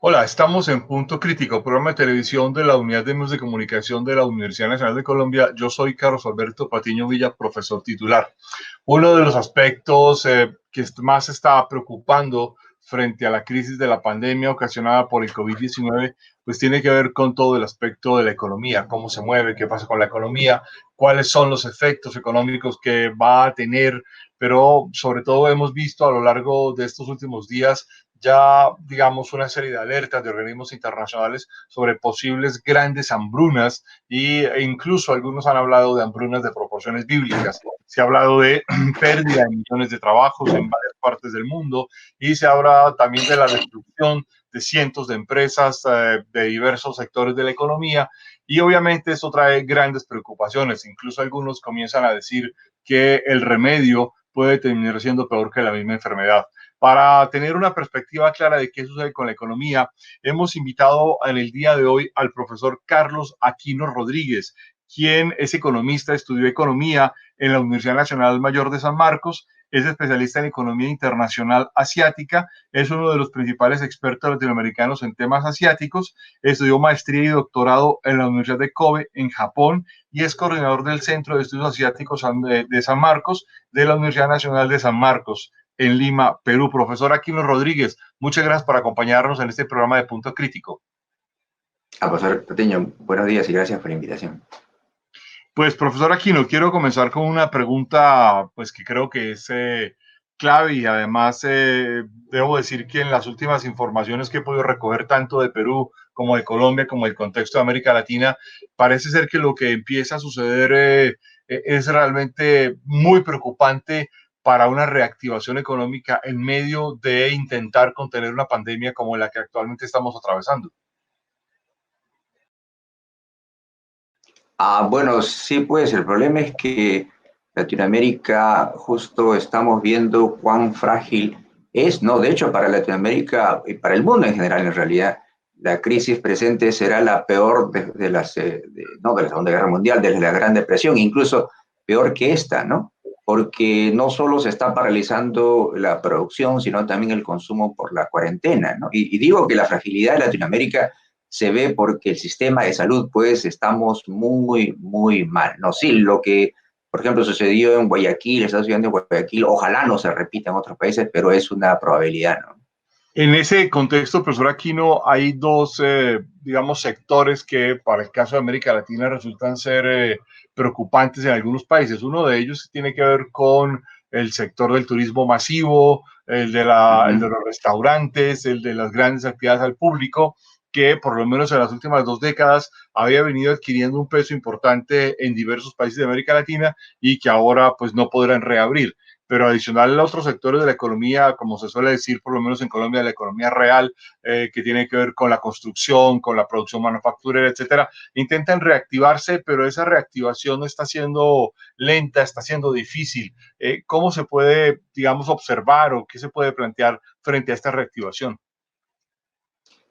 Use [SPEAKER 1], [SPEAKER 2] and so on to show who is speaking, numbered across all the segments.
[SPEAKER 1] Hola, estamos en Punto Crítico, programa de televisión de la Unidad de Medios de Comunicación de la Universidad Nacional de Colombia. Yo soy Carlos Alberto Patiño Villa, profesor titular. Uno de los aspectos que más está preocupando frente a la crisis de la pandemia ocasionada por el COVID-19, pues tiene que ver con todo el aspecto de la economía, cómo se mueve, qué pasa con la economía, cuáles son los efectos económicos que va a tener, pero sobre todo hemos visto a lo largo de estos últimos días ya, digamos, una serie de alertas de organismos internacionales sobre posibles grandes hambrunas e incluso algunos han hablado de hambrunas de proporciones bíblicas. Se ha hablado de pérdida de millones de trabajos en varias partes del mundo y se habla también de la destrucción de cientos de empresas de diversos sectores de la economía y obviamente esto trae grandes preocupaciones. Incluso algunos comienzan a decir que el remedio puede terminar siendo peor que la misma enfermedad. Para tener una perspectiva clara de qué sucede con la economía, hemos invitado en el día de hoy al profesor Carlos Aquino Rodríguez, quien es economista, estudió economía en la Universidad Nacional Mayor de San Marcos, es especialista en economía internacional asiática, es uno de los principales expertos latinoamericanos en temas asiáticos, estudió maestría y doctorado en la Universidad de Kobe, en Japón, y es coordinador del Centro de Estudios Asiáticos de San Marcos, de la Universidad Nacional de San Marcos en Lima, Perú. Profesor Aquino Rodríguez, muchas gracias por acompañarnos en este programa de Punto Crítico.
[SPEAKER 2] Profesor Patiño, buenos días y gracias por la invitación.
[SPEAKER 1] Pues, profesor Aquino, quiero comenzar con una pregunta, pues que creo que es clave y además debo decir que en las últimas informaciones que he podido recoger tanto de Perú como de Colombia, como del contexto de América Latina, parece ser que lo que empieza a suceder es realmente muy preocupante para una reactivación económica en medio de intentar contener una pandemia como la que actualmente estamos atravesando.
[SPEAKER 2] Bueno, sí, pues el problema es que Latinoamérica justo estamos viendo cuán frágil es, ¿no? De hecho, para Latinoamérica y para el mundo en general, en realidad, la crisis presente será la peor no, de la Segunda Guerra Mundial, desde la Gran Depresión, incluso peor que esta, ¿no? Porque no solo se está paralizando la producción, sino también el consumo por la cuarentena, ¿no? Y digo que la fragilidad de Latinoamérica se ve porque el sistema de salud, pues, estamos muy, muy mal. No, sí, lo que, por ejemplo, sucedió en Guayaquil, está sucediendo en Guayaquil, ojalá no se repita en otros países, pero es una probabilidad, ¿no?
[SPEAKER 1] En ese contexto, profesor Aquino, hay dos, digamos, sectores que para el caso de América Latina resultan ser preocupantes en algunos países. Uno de ellos tiene que ver con el sector del turismo masivo, el de los restaurantes, el de las grandes actividades al público, que por lo menos en las últimas 2 décadas había venido adquiriendo un peso importante en diversos países de América Latina y que ahora pues no podrán reabrir, pero adicional a otros sectores de la economía, como se suele decir, por lo menos en Colombia, la economía real, que tiene que ver con la construcción, con la producción manufacturera, etcétera, intentan reactivarse, pero esa reactivación está siendo lenta, está siendo difícil. ¿Cómo se puede, digamos, observar o qué se puede plantear frente a esta reactivación?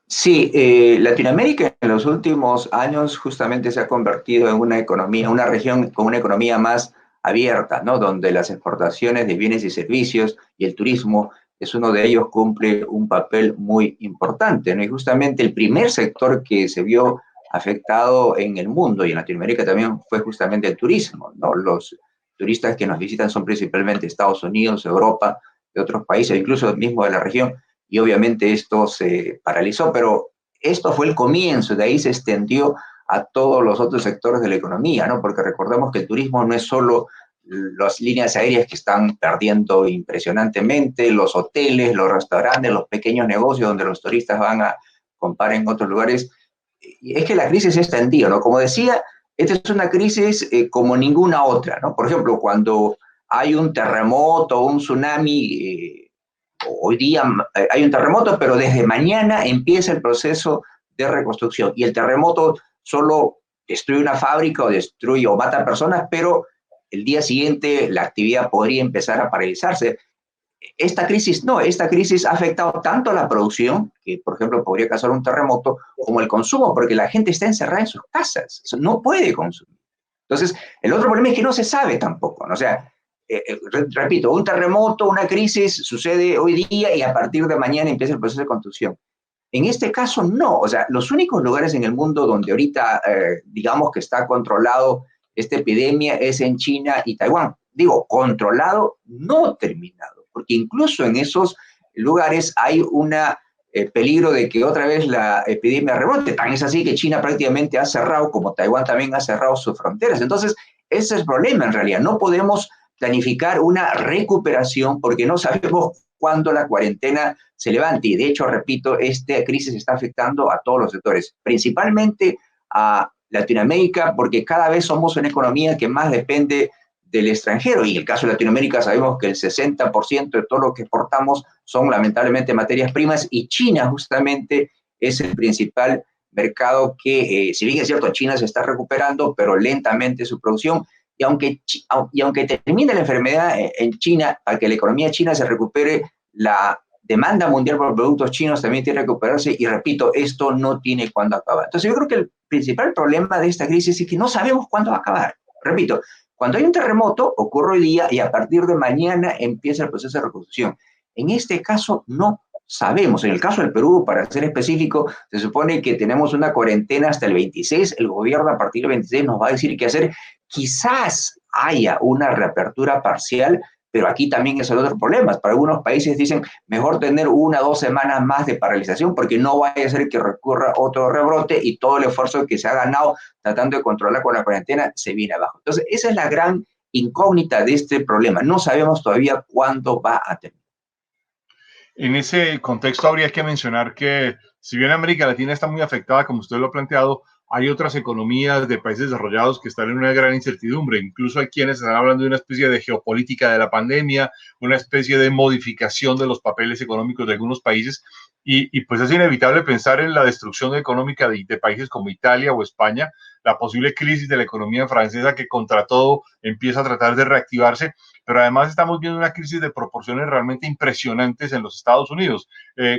[SPEAKER 2] Sí, Latinoamérica en los últimos años justamente se ha convertido en una economía, una región con una economía más abierta, ¿no? Donde las exportaciones de bienes y servicios y el turismo es uno de ellos, cumple un papel muy importante, ¿no? Y justamente el primer sector que se vio afectado en el mundo y en Latinoamérica también fue justamente el turismo, ¿no? Los turistas que nos visitan son principalmente Estados Unidos, Europa, de otros países, incluso mismo de la región, y obviamente esto se paralizó, pero esto fue el comienzo, de ahí se extendió a todos los otros sectores de la economía, ¿no? Porque recordemos que el turismo no es solo las líneas aéreas que están perdiendo impresionantemente, los hoteles, los restaurantes, los pequeños negocios donde los turistas van a comprar en otros lugares. Y es que la crisis se extendió, ¿no? Como decía, esta es una crisis como ninguna otra, ¿no? Por ejemplo, cuando hay un terremoto o un tsunami, hoy día hay un terremoto, pero desde mañana empieza el proceso de reconstrucción. Y el terremoto solo destruye una fábrica o destruye o mata personas, pero el día siguiente la actividad podría empezar a paralizarse. Esta crisis no, esta crisis ha afectado tanto a la producción, que por ejemplo podría causar un terremoto, como el consumo, porque la gente está encerrada en sus casas, no puede consumir. Entonces, el otro problema es que no se sabe tampoco, ¿no? O sea, repito, un terremoto, una crisis sucede hoy día y a partir de mañana empieza el proceso de construcción. En este caso, no. O sea, los únicos lugares en el mundo donde ahorita, digamos que está controlado esta epidemia es en China y Taiwán. Digo, controlado, no terminado, porque incluso en esos lugares hay una peligro de que otra vez la epidemia rebote. Tan es así que China prácticamente ha cerrado, como Taiwán también ha cerrado sus fronteras. Entonces, ese es el problema en realidad. No podemos planificar una recuperación porque no sabemos cuándo la cuarentena se levante. Y de hecho, repito, esta crisis está afectando a todos los sectores, principalmente a Latinoamérica, porque cada vez somos una economía que más depende del extranjero. Y en el caso de Latinoamérica sabemos que el 60% de todo lo que exportamos son lamentablemente materias primas y China justamente es el principal mercado que, si bien es cierto, China se está recuperando, pero lentamente su producción. Y aunque termine la enfermedad en China, para que la economía china se recupere, la demanda mundial por productos chinos también tiene que recuperarse. Y repito, esto no tiene cuándo acabar. Entonces yo creo que el principal problema de esta crisis es que no sabemos cuándo va a acabar. Repito, cuando hay un terremoto, ocurre hoy día y a partir de mañana empieza el proceso de reconstrucción. En este caso, no sabemos. En el caso del Perú, para ser específico, se supone que tenemos una cuarentena hasta el 26. El gobierno a partir del 26 nos va a decir qué hacer. Quizás haya una reapertura parcial, pero aquí también es el otro problema. Para algunos países dicen, mejor tener 1 o 2 semanas más de paralización porque no vaya a ser que recurra otro rebrote y todo el esfuerzo que se ha ganado tratando de controlar con la cuarentena se viene abajo. Entonces, esa es la gran incógnita de este problema. No sabemos todavía cuándo va a terminar.
[SPEAKER 1] En ese contexto habría que mencionar que si bien América Latina está muy afectada, como usted lo ha planteado, hay otras economías de países desarrollados que están en una gran incertidumbre. Incluso hay quienes están hablando de una especie de geopolítica de la pandemia, una especie de modificación de los papeles económicos de algunos países. Pues es inevitable pensar en la destrucción económica de países como Italia o España, la posible crisis de la economía francesa que contra todo empieza a tratar de reactivarse, pero además estamos viendo una crisis de proporciones realmente impresionantes en los Estados Unidos,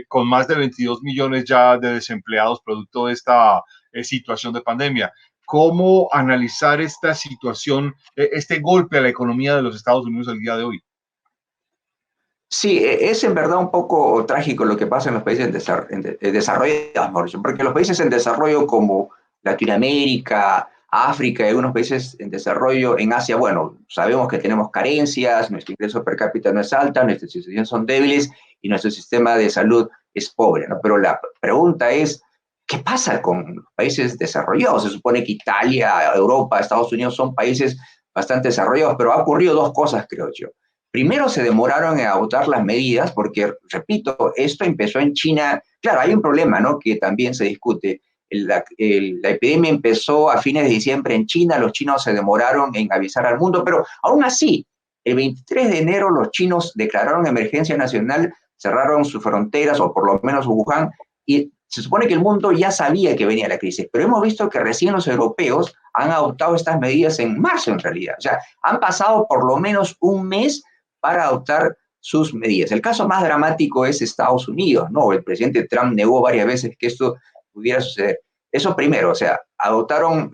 [SPEAKER 1] con más de 22 millones ya de desempleados producto de esta situación de pandemia. ¿Cómo analizar esta situación, este golpe a la economía de los Estados Unidos el día de hoy?
[SPEAKER 2] Sí, es en verdad un poco trágico lo que pasa en los países desarrollados, porque los países en desarrollo como Latinoamérica, África y algunos países en desarrollo en Asia, bueno, sabemos que tenemos carencias, nuestro ingreso per cápita no es alta, nuestras instituciones son débiles y nuestro sistema de salud es pobre, ¿no? Pero la pregunta es, ¿qué pasa con los países desarrollados? Se supone que Italia, Europa, Estados Unidos son países bastante desarrollados, pero ha ocurrido dos cosas, creo yo. Primero se demoraron en adoptar las medidas porque, repito, esto empezó en China. Claro, hay un problema, ¿no?, que también se discute. La epidemia empezó a fines de diciembre en China, los chinos se demoraron en avisar al mundo, pero aún así, el 23 de enero los chinos declararon emergencia nacional, cerraron sus fronteras, o por lo menos Wuhan, y se supone que el mundo ya sabía que venía la crisis, pero hemos visto que recién los europeos han adoptado estas medidas en marzo en realidad. O sea, han pasado por lo menos un mes para adoptar sus medidas. El caso más dramático es Estados Unidos, ¿no? El presidente Trump negó varias veces que esto pudiera suceder. Eso primero, o sea, adoptaron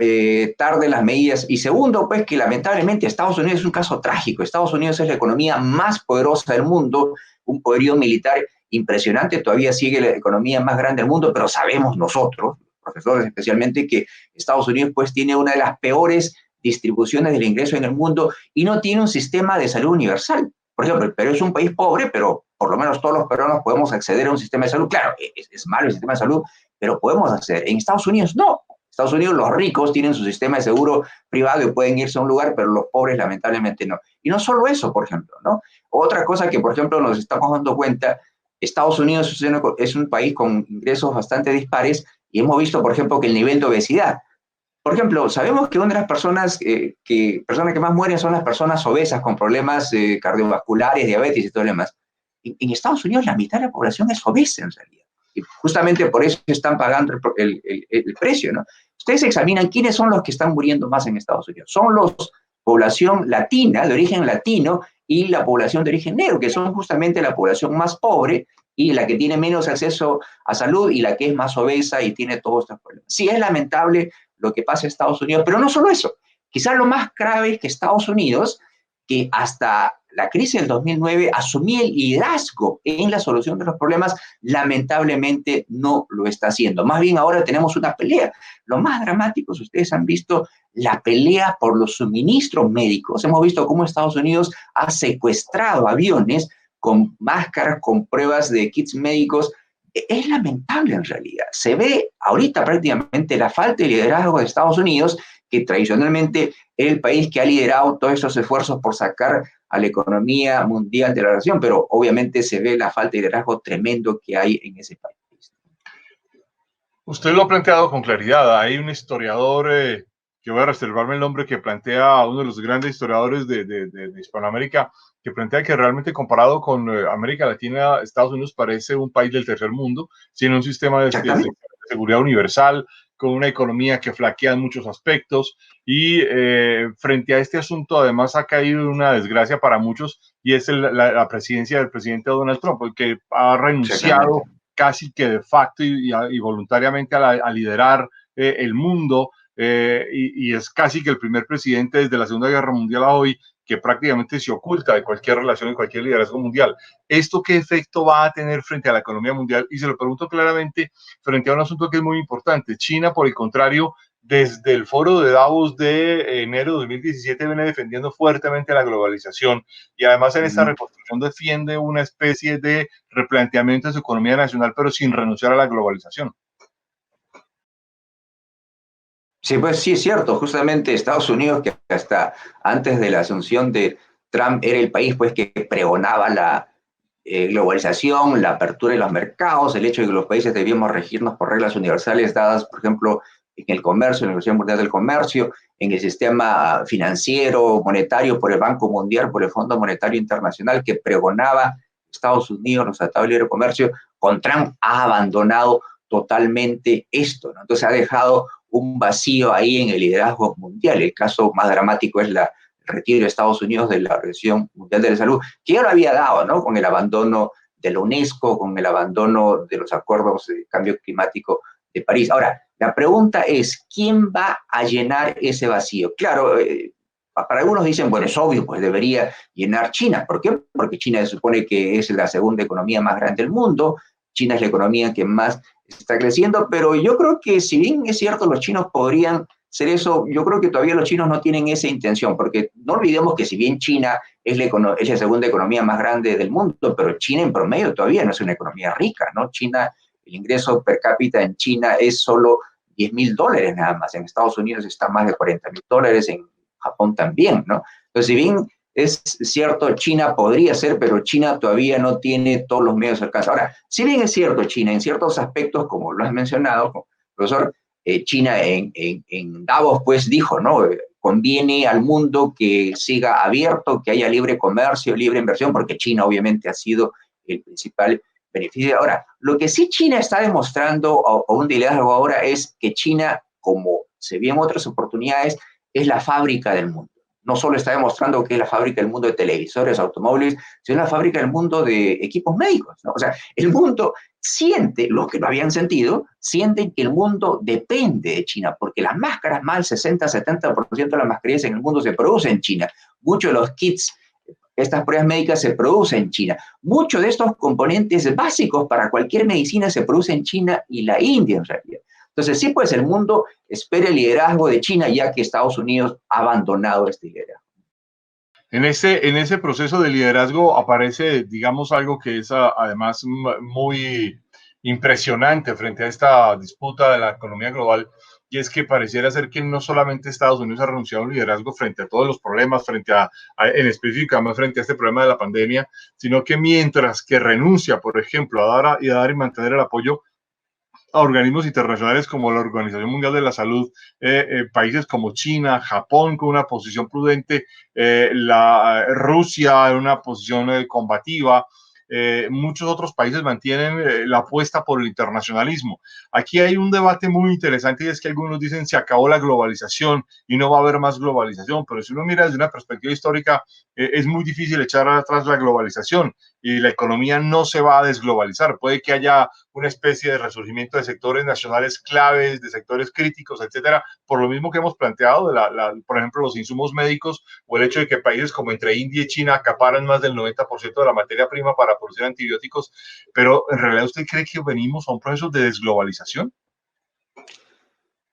[SPEAKER 2] tarde las medidas. Y segundo, pues que lamentablemente Estados Unidos es un caso trágico. Estados Unidos es la economía más poderosa del mundo, un poderío militar impresionante, todavía sigue la economía más grande del mundo, pero sabemos nosotros, profesores especialmente, que Estados Unidos pues tiene una de las peores distribuciones del ingreso en el mundo y no tiene un sistema de salud universal. Por ejemplo, el Perú es un país pobre, pero por lo menos todos los peruanos podemos acceder a un sistema de salud. Claro, es malo el sistema de salud, pero podemos acceder. En Estados Unidos no. En Estados Unidos los ricos tienen su sistema de seguro privado y pueden irse a un lugar, pero los pobres lamentablemente no. Y no solo eso, por ejemplo, ¿no? Otra cosa que, por ejemplo, nos estamos dando cuenta, Estados Unidos es un país con ingresos bastante dispares y hemos visto, por ejemplo, que el nivel de obesidad. Por ejemplo, sabemos que una de las personas que más mueren son las personas obesas con problemas cardiovasculares, diabetes y todo lo demás. En Estados Unidos la mitad de la población es obesa en realidad. Y justamente por eso están pagando el precio, ¿no? Ustedes examinan quiénes son los que están muriendo más en Estados Unidos. Son la población latina, de origen latino, y la población de origen negro, que son justamente la población más pobre y la que tiene menos acceso a salud y la que es más obesa y tiene todos estos problemas. Sí, es lamentable lo que pasa en Estados Unidos, pero no solo eso. Quizás lo más grave es que Estados Unidos, que hasta la crisis del 2009 asumía el liderazgo en la solución de los problemas, lamentablemente no lo está haciendo. Más bien ahora tenemos una pelea. Lo más dramático, si ustedes han visto, la pelea por los suministros médicos. Hemos visto cómo Estados Unidos ha secuestrado aviones con máscaras, con pruebas de kits médicos. Es lamentable en realidad. Se ve ahorita prácticamente la falta de liderazgo de Estados Unidos, que tradicionalmente es el país que ha liderado todos estos esfuerzos por sacar a la economía mundial de la región, pero obviamente se ve la falta de liderazgo tremendo que hay en ese país.
[SPEAKER 1] Usted lo ha planteado con claridad. Hay un historiador, que voy a reservarme el nombre, que plantea, uno de los grandes historiadores de Hispanoamérica, que plantea que realmente comparado con América Latina, Estados Unidos parece un país del tercer mundo, sin un sistema de seguridad universal, con una economía que flaquea en muchos aspectos y frente a este asunto además ha caído en una desgracia para muchos y es la presidencia del presidente Donald Trump, el que ha renunciado casi que de facto y voluntariamente a liderar el mundo y es casi que el primer presidente desde la Segunda Guerra Mundial a hoy que prácticamente se oculta de cualquier relación y cualquier liderazgo mundial. ¿Esto qué efecto va a tener frente a la economía mundial? Y se lo pregunto claramente frente a un asunto que es muy importante. China, por el contrario, desde el foro de Davos de enero de 2017 viene defendiendo fuertemente la globalización y además en esta reconstrucción defiende una especie de replanteamiento de su economía nacional, pero sin renunciar a la globalización.
[SPEAKER 2] Sí, pues sí, es cierto. Justamente Estados Unidos, que hasta antes de la asunción de Trump era el país pues, que pregonaba la globalización, la apertura de los mercados, el hecho de que los países debíamos regirnos por reglas universales dadas, por ejemplo, en el comercio, en la Organización Mundial del Comercio, en el sistema financiero, monetario, por el Banco Mundial, por el Fondo Monetario Internacional, que pregonaba Estados Unidos, los tratados de libre comercio. Con Trump ha abandonado totalmente esto, ¿no? Entonces ha dejado un vacío ahí en el liderazgo mundial. El caso más dramático es el retiro de Estados Unidos de la Organización Mundial de la Salud, que ya lo había dado, ¿no? Con el abandono de la UNESCO, con el abandono de los acuerdos de cambio climático de París. Ahora, la pregunta es, ¿quién va a llenar ese vacío? Claro, para algunos dicen, bueno, es obvio, pues debería llenar China. ¿Por qué? Porque China se supone que es la segunda economía más grande del mundo, China es la economía que más está creciendo, pero yo creo que si bien es cierto los chinos podrían ser eso, yo creo que todavía los chinos no tienen esa intención, porque no olvidemos que si bien China es la segunda economía más grande del mundo, pero China en promedio todavía no es una economía rica, ¿no? China, el ingreso per cápita en China es solo $10,000 nada más, en Estados Unidos está más de $40,000, en Japón también, ¿no? Entonces, si bien es cierto, China podría ser, pero China todavía no tiene todos los medios de alcance. Ahora, si bien es cierto, China en ciertos aspectos, como lo has mencionado, profesor, China en Davos pues dijo, ¿no? Conviene al mundo que siga abierto, que haya libre comercio, libre inversión, porque China obviamente ha sido el principal beneficio. Ahora, lo que sí China está demostrando, o un liderazgo ahora, es que China, como se vio en otras oportunidades, es la fábrica del mundo. No solo está demostrando que es la fábrica del mundo de televisores, automóviles, sino la fábrica del mundo de equipos médicos, ¿no? O sea, el mundo siente, los que lo habían sentido, sienten que el mundo depende de China, porque las máscaras, más del 60-70% de las mascarillas en el mundo se producen en China. Muchos de los kits, estas pruebas médicas se producen en China. Muchos de estos componentes básicos para cualquier medicina se producen en China y la India en realidad. Entonces, sí, pues el mundo espera el liderazgo de China, ya que Estados Unidos ha abandonado este liderazgo.
[SPEAKER 1] En ese proceso de liderazgo aparece, digamos, algo que es además muy impresionante frente a esta disputa de la economía global, y es que pareciera ser que no solamente Estados Unidos ha renunciado a un liderazgo frente a todos los problemas, en específico, más frente a este problema de la pandemia, sino que mientras que renuncia, por ejemplo, a dar y mantener el apoyo a organismos internacionales como la Organización Mundial de la Salud, países como China, Japón con una posición prudente, Rusia en una posición combativa, muchos otros países mantienen la apuesta por el internacionalismo. Aquí hay un debate muy interesante y es que algunos dicen se acabó la globalización y no va a haber más globalización, pero si uno mira desde una perspectiva histórica, es muy difícil echar atrás la globalización. y la economía no se va a desglobalizar. Puede que haya una especie de resurgimiento de sectores nacionales claves, de sectores críticos, etcétera, por lo mismo que hemos planteado, por ejemplo, los insumos médicos o el hecho de que países como entre India y China acaparan más del 90% de la materia prima para producir antibióticos, pero en realidad ¿usted cree que venimos a un proceso de desglobalización?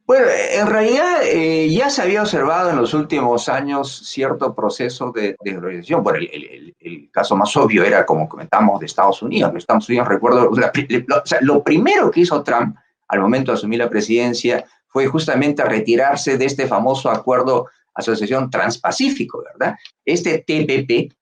[SPEAKER 2] Bueno, en realidad ya se había observado en los últimos años cierto proceso de desglobalización. Bueno, el caso más obvio era, como comentamos, de Estados Unidos. Los Estados Unidos, recuerdo, o sea, lo primero que hizo Trump al momento de asumir la presidencia fue justamente retirarse de este famoso acuerdo Asociación Transpacífico, ¿verdad? Este TPP,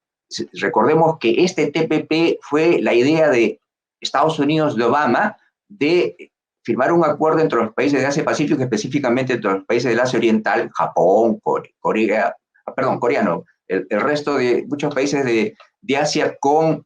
[SPEAKER 2] recordemos que este TPP fue la idea de Estados Unidos de Obama de firmar un acuerdo entre los países de Asia Pacífico, específicamente entre los países del Asia Oriental, Japón, Corea, perdón, coreano, el resto de muchos países de Asia con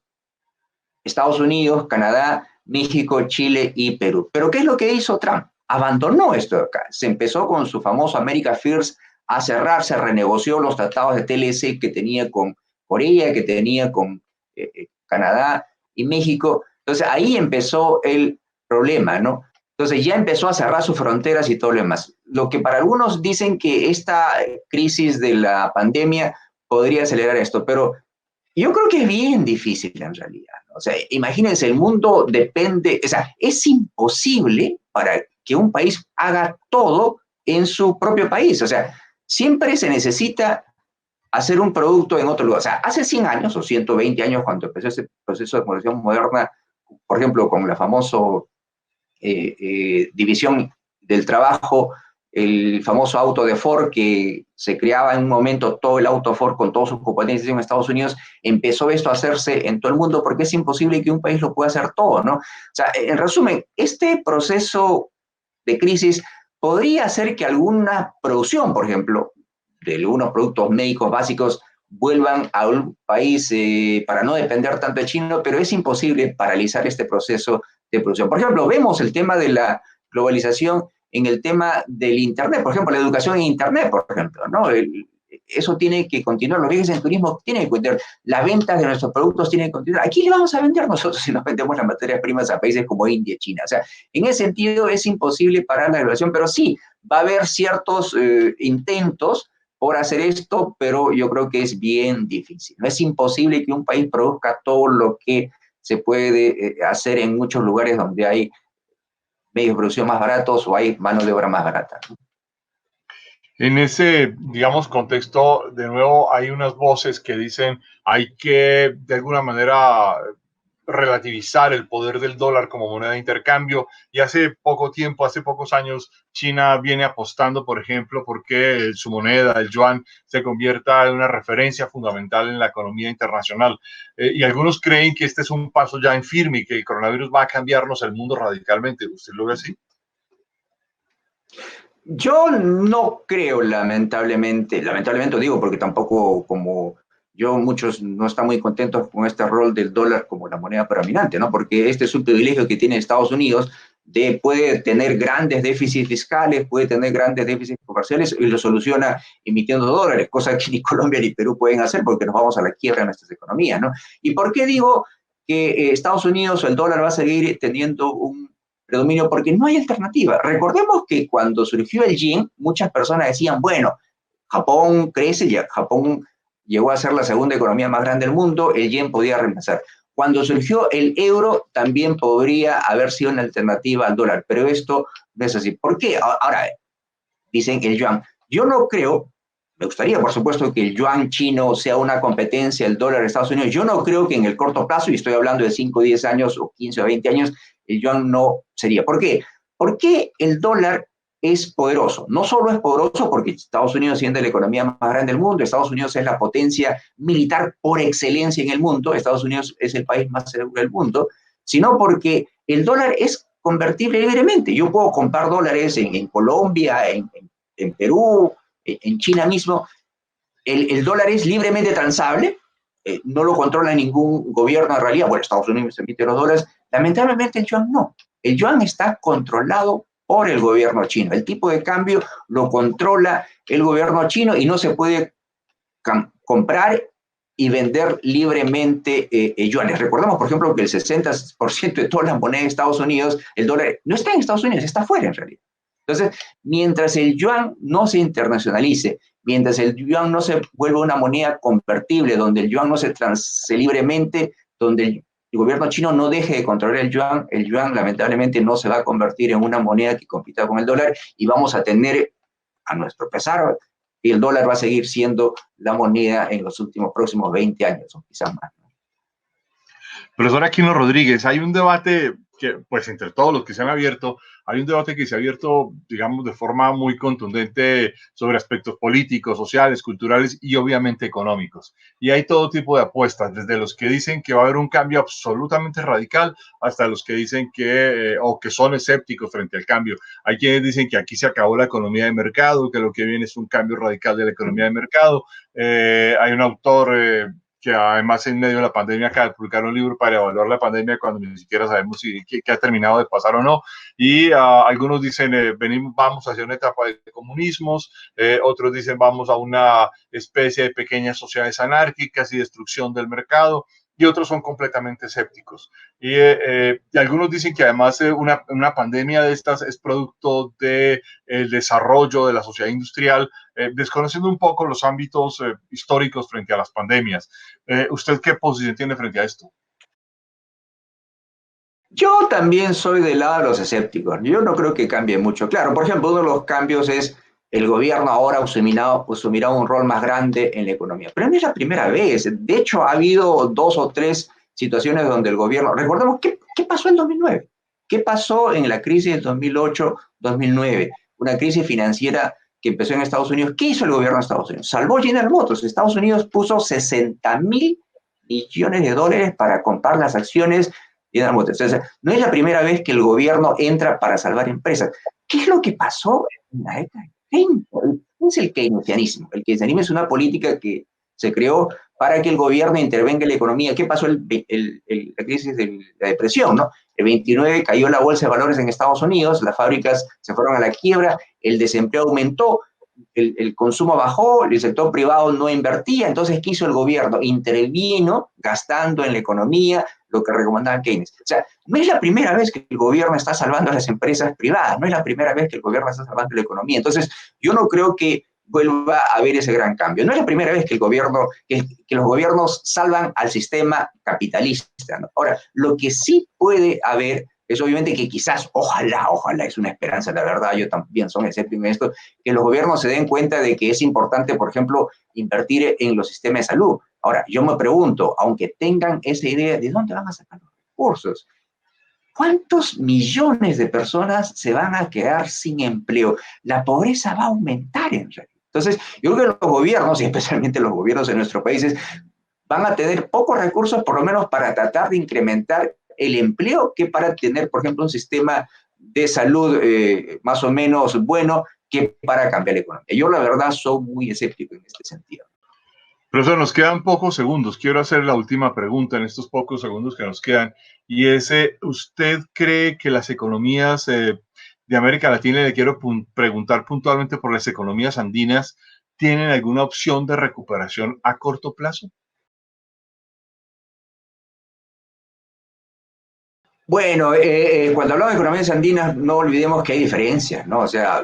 [SPEAKER 2] Estados Unidos, Canadá, México, Chile y Perú. Pero ¿qué es lo que hizo Trump? Abandonó esto de acá. Se empezó con su famoso America First a cerrar, se renegoció los tratados de TLC que tenía con Corea, que tenía con Canadá y México. Entonces ahí empezó el problema, ¿no? Entonces ya empezó a cerrar sus fronteras y todo lo demás. Lo que para algunos dicen que esta crisis de la pandemia podría acelerar esto, pero yo creo que es bien difícil en realidad, ¿no? O sea, imagínense, el mundo depende, o sea, es imposible para que un país haga todo en su propio país. O sea, siempre se necesita hacer un producto en otro lugar. O sea, hace 100 años o 120 años, cuando empezó ese proceso de modernización moderna, por ejemplo, con la famosa división del trabajo, el famoso auto de Ford, que se creaba en un momento todo el auto Ford con todos sus componentes en Estados Unidos, empezó esto a hacerse en todo el mundo porque es imposible que un país lo pueda hacer todo, ¿no? O sea, en resumen, este proceso de crisis podría hacer que alguna producción, por ejemplo, de algunos productos médicos básicos vuelvan a un país para no depender tanto de China, pero es imposible paralizar este proceso de producción. Por ejemplo, vemos el tema de la globalización en el tema del Internet, por ejemplo, la educación en Internet, por ejemplo, ¿no? Eso tiene que continuar, los viajes en turismo tienen que continuar, las ventas de nuestros productos tienen que continuar. ¿A quién le vamos a vender nosotros si nos vendemos las materias primas a países como India y China? O sea, en ese sentido es imposible parar la globalización, pero sí, va a haber ciertos intentos por hacer esto, pero yo creo que es bien difícil. No es imposible que un país produzca todo lo que se puede hacer en muchos lugares donde hay medios de producción más baratos o hay mano de obra más barata.
[SPEAKER 1] En ese, digamos, contexto, de nuevo, hay unas voces que dicen hay que, de alguna manera, relativizar el poder del dólar como moneda de intercambio. Y hace poco tiempo, hace pocos años, China viene apostando, por ejemplo, porque su moneda, el yuan, se convierta en una referencia fundamental en la economía internacional. Y algunos creen que este es un paso ya en firme y que el coronavirus va a cambiarnos el mundo radicalmente. ¿Usted lo ve así?
[SPEAKER 2] Yo no creo, lamentablemente digo, porque tampoco como yo, muchos no están muy contentos con este rol del dólar como la moneda predominante, ¿no? Porque este es un privilegio que tiene Estados Unidos de puede tener grandes déficits fiscales, puede tener grandes déficits comerciales y lo soluciona emitiendo dólares, cosa que ni Colombia ni Perú pueden hacer porque nos vamos a la quiebra en nuestras economías, ¿no? ¿Y por qué digo que Estados Unidos o el dólar va a seguir teniendo un predominio? Porque no hay alternativa. Recordemos que cuando surgió el yen, muchas personas decían, bueno, Japón crece, ya Japón llegó a ser la segunda economía más grande del mundo, el yen podía reemplazar. Cuando surgió el euro, también podría haber sido una alternativa al dólar, pero esto no es así. ¿Por qué? Ahora, dicen el yuan. Yo no creo, me gustaría, por supuesto, que el yuan chino sea una competencia del dólar de Estados Unidos. Yo no creo que en el corto plazo, y estoy hablando de 5, 10 años o 15 o 20 años, el yuan no sería. ¿Por qué? Porque el dólar es poderoso. No solo es poderoso porque Estados Unidos, siendo la economía más grande del mundo, Estados Unidos es la potencia militar por excelencia en el mundo, Estados Unidos es el país más seguro del mundo, sino porque el dólar es convertible libremente. Yo puedo comprar dólares en Colombia, en Perú, en China mismo. El dólar es libremente transable, no lo controla ningún gobierno en realidad. Bueno, Estados Unidos emite los dólares. Lamentablemente el yuan no. El yuan está controlado por el gobierno chino. El tipo de cambio lo controla el gobierno chino y no se puede comprar y vender libremente yuanes. Recordemos, por ejemplo, que el 60% de todas las monedas de Estados Unidos, el dólar, no está en Estados Unidos, está afuera en realidad. Entonces, mientras el yuan no se internacionalice, mientras el yuan no se vuelva una moneda convertible, donde el yuan no se transe libremente, donde el gobierno chino no deje de controlar el yuan lamentablemente no se va a convertir en una moneda que compita con el dólar y vamos a tener, a nuestro pesar, y el dólar va a seguir siendo la moneda en los próximos 20 años o quizás más.
[SPEAKER 1] Profesor Aquino Rodríguez, hay un debate que, pues, entre todos los que se han abierto, hay un debate que se ha abierto, digamos, de forma muy contundente sobre aspectos políticos, sociales, culturales y obviamente económicos. Y hay todo tipo de apuestas, desde los que dicen que va a haber un cambio absolutamente radical hasta los que dicen que, o que son escépticos frente al cambio. Hay quienes dicen que aquí se acabó la economía de mercado, que lo que viene es un cambio radical de la economía de mercado. Hay un autor que además en medio de la pandemia acaba de publicar un libro para evaluar la pandemia cuando ni siquiera sabemos si que ha terminado de pasar o no. Y algunos dicen, vamos hacia una etapa de comunismos, otros dicen, vamos a una especie de pequeñas sociedades anárquicas y destrucción del mercado. Y otros son completamente escépticos. Y algunos dicen que además una pandemia de estas es producto del desarrollo de la sociedad industrial, desconociendo un poco los ámbitos históricos frente a las pandemias. ¿Usted qué posición tiene frente a esto?
[SPEAKER 2] Yo también soy del lado de los escépticos. Yo no creo que cambie mucho. Claro, por ejemplo, uno de los cambios es el gobierno ahora asumirá un rol más grande en la economía. Pero no es la primera vez. De hecho, ha habido 2 o 3 situaciones donde el gobierno... Recordemos, ¿qué pasó en 2009? ¿Qué pasó en la crisis del 2008-2009? Una crisis financiera que empezó en Estados Unidos. ¿Qué hizo el gobierno de Estados Unidos? Salvó General Motors. Estados Unidos puso $60,000 millones para comprar las acciones. Entonces, no es la primera vez que el gobierno entra para salvar empresas. ¿Qué es lo que pasó en la década de 30? ¿Qué es el keynesianismo? El keynesianismo es una política que se creó para que el gobierno intervenga en la economía. ¿Qué pasó en la crisis de la depresión? ¿No? El 29 cayó la bolsa de valores en Estados Unidos, las fábricas se fueron a la quiebra, el desempleo aumentó, el consumo bajó, el sector privado no invertía, entonces ¿qué hizo el gobierno? Intervino gastando en la economía lo que recomendaba Keynes. O sea, no es la primera vez que el gobierno está salvando a las empresas privadas, no es la primera vez que el gobierno está salvando la economía. Entonces, yo no creo que vuelva a haber ese gran cambio. No es la primera vez que los gobiernos salvan al sistema capitalista, ¿no? Ahora, lo que sí puede haber es obviamente que quizás, ojalá, es una esperanza, la verdad, yo también soy escéptico en esto, que los gobiernos se den cuenta de que es importante, por ejemplo, invertir en los sistemas de salud. Ahora, yo me pregunto, aunque tengan esa idea, ¿de dónde van a sacar los recursos? ¿Cuántos millones de personas se van a quedar sin empleo? La pobreza va a aumentar en realidad. Entonces, yo creo que los gobiernos, y especialmente los gobiernos de nuestros países, van a tener pocos recursos, por lo menos para tratar de incrementar el empleo, que para tener, por ejemplo, un sistema de salud más o menos bueno, que para cambiar la economía. Yo, la verdad, soy muy escéptico en este sentido.
[SPEAKER 1] Profesor, nos quedan pocos segundos. Quiero hacer la última pregunta en estos pocos segundos que nos quedan. Y es, ¿usted cree que las economías de América Latina, le quiero preguntar puntualmente por las economías andinas, tienen alguna opción de recuperación a corto plazo?
[SPEAKER 2] Bueno, cuando hablamos de economías andinas, no olvidemos que hay diferencias, ¿no? O sea,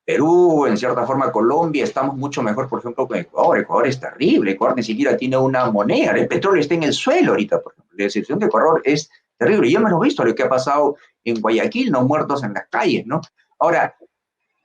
[SPEAKER 2] Perú, en cierta forma Colombia, estamos mucho mejor, por ejemplo, con Ecuador. Ecuador es terrible, Ecuador ni siquiera tiene una moneda, el petróleo está en el suelo ahorita, por ejemplo. La situación de Ecuador es terrible. Yo me lo he visto, lo que ha pasado en Guayaquil, no muertos en las calles, ¿no? Ahora,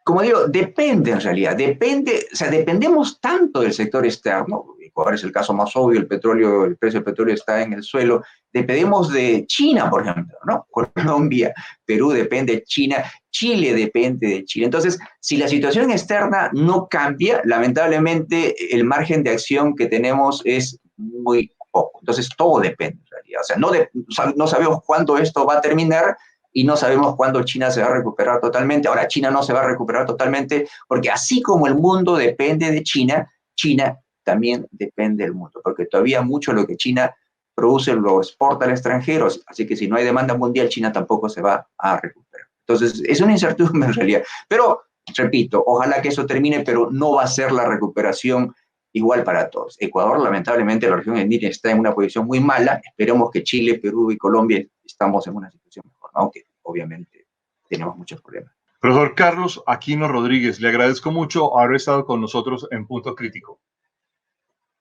[SPEAKER 2] como digo, depende en realidad, o sea, dependemos tanto del sector externo. Ecuador es el caso más obvio, el precio del petróleo está en el suelo. Dependemos de China, por ejemplo, ¿no? Colombia, Perú depende de China, Chile depende de Chile. Entonces, si la situación externa no cambia, lamentablemente el margen de acción que tenemos es muy poco. Entonces, todo depende en realidad. O sea, no sabemos cuándo esto va a terminar, y no sabemos cuándo China se va a recuperar totalmente. Ahora, China no se va a recuperar totalmente porque así como el mundo depende de China, China también depende del mundo, porque todavía mucho de lo que China produce lo exporta al extranjero, así que si no hay demanda mundial, China tampoco se va a recuperar. Entonces, es una incertidumbre en realidad. Pero, repito, ojalá que eso termine, pero no va a ser la recuperación igual para todos. Ecuador, lamentablemente, la región andina está en una posición muy mala. Esperemos que Chile, Perú y Colombia estamos en una situación mejor, aunque obviamente tenemos muchos problemas.
[SPEAKER 1] Profesor Carlos Aquino Rodríguez, le agradezco mucho haber estado con nosotros en Punto Crítico.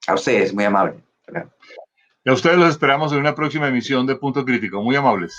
[SPEAKER 2] A ustedes, muy amable.
[SPEAKER 1] Y a ustedes los esperamos en una próxima emisión de Punto Crítico. Muy amables.